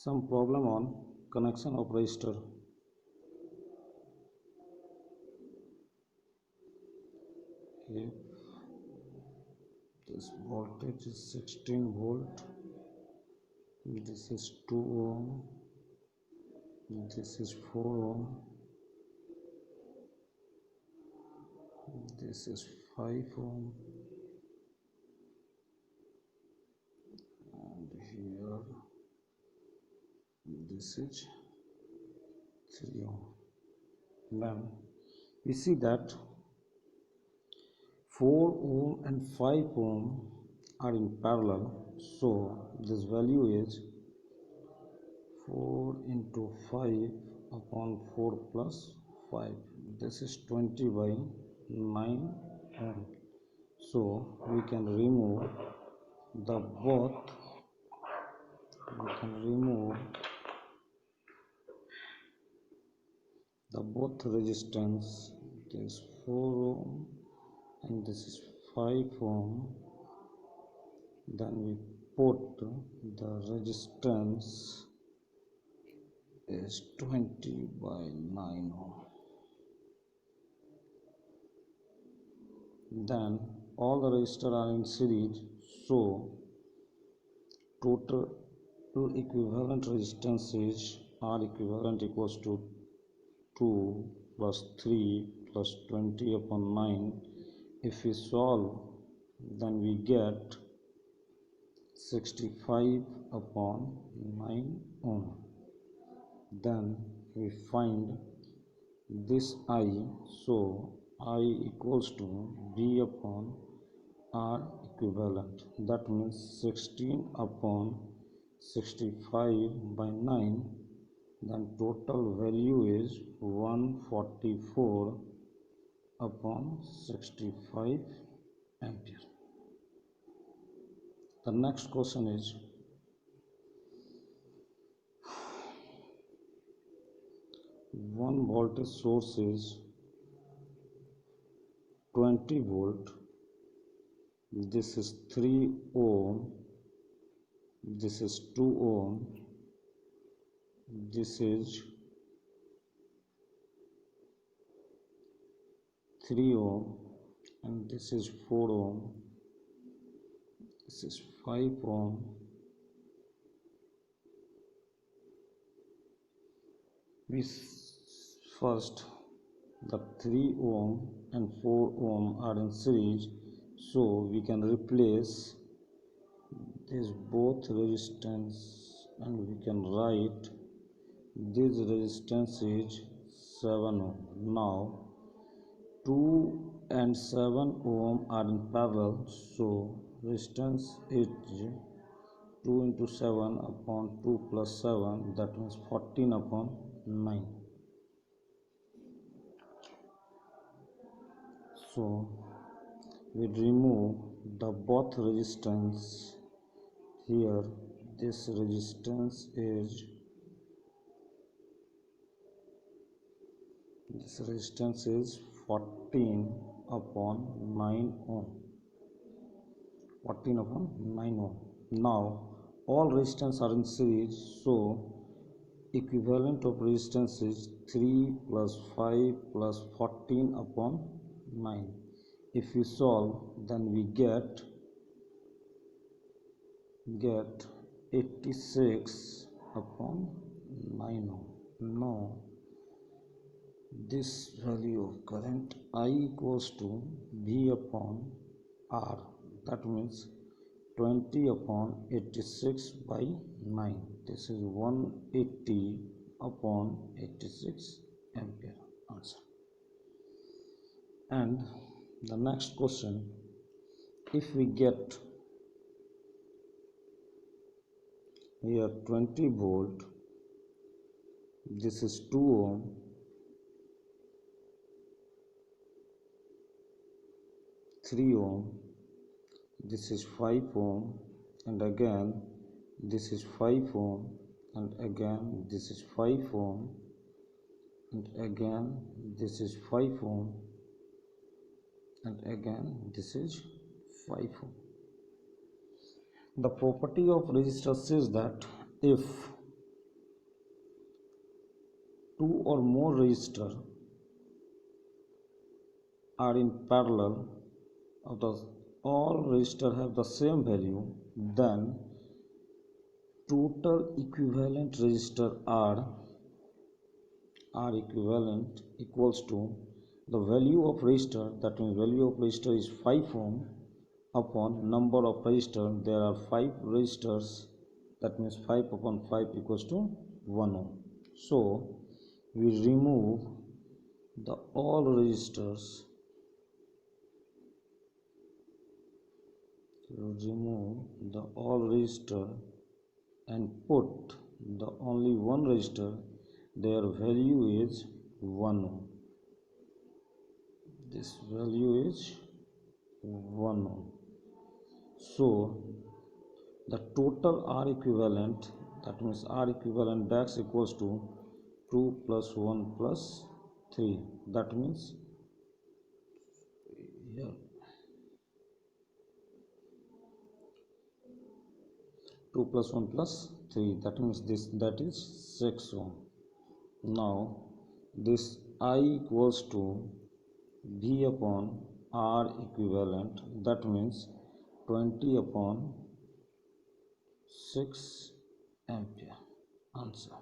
Some problem on connection of resistor. If this voltage is 16 volt, this is 2 ohm, this is 4 ohm, this is 5 ohm, and here this is 3 ohm. Then we see that 4 ohm and 5 ohm are in parallel, so this value is 4 into 5 upon 4 plus 5. This is 20 by 9 ohm. So we can remove the both. We can remove the both resistance. This 4 ohm and this is 5 ohm. Then we put the resistance is 20 by 9 ohm. Then all the resistors are in series, so total equivalent resistances are equivalent equals to 2 plus 3 plus 20 upon 9. If we solve, then we get 65 upon 9 ohm. Then we find this I, so I equals to V upon R equivalent. That means 16 upon 65 by 9. Then total value is 144 upon 65 ampere. The next question is, one voltage source is 20 volt. This is 3 ohm. This is 2 ohm. This is 3 ohm, and this is 4 ohm. This is 5 ohm. We first, the 3 ohm and 4 ohm are in series, so we can replace these both resistance and we can write this resistance is 7 ohm. Now 2 and 7 ohm are in parallel, so resistance is 2 into 7 upon 2 plus 7, that means 14 upon 9. So we remove the both resistance. Here this resistance is 14 upon 9 ohm. 14 upon 9 ohm. Now all resistance are in series, so equivalent of resistance is 3 plus 5 plus 14 upon 9. If we solve, then we get 86 upon 9 ohm. Now this value of current I equals to V upon R. That means 20 upon 86 by 9. This is 180 upon 86 ampere answer. And the next question, if we get here 20 volt, this is 2 ohm, three ohm, this is 5 ohm, and again this is 5 ohm, and again this is 5 ohm, and again this is 5 ohm, and again this is 5 ohm. The property of resistor says that if two or more resistors are in parallel of the all resistors have the same value, then total equivalent resistor R equivalent equals to the value of resistor, that means value of resistor is 5 ohm upon number of resistor. There are 5 resistors, that means 5 upon 5 equals to 1 ohm. So we remove the all resistors, and put the only one resistor, their value is 1 ohm. This value is 1 ohm. So the total R equivalent, that means R equivalent dash equals to 2 plus 1 plus 3, that means here 2 plus 1 plus 3, that means this, that is 6 ohm. Now this I equals to V upon R equivalent, that means 20 upon 6 ampere. Answer.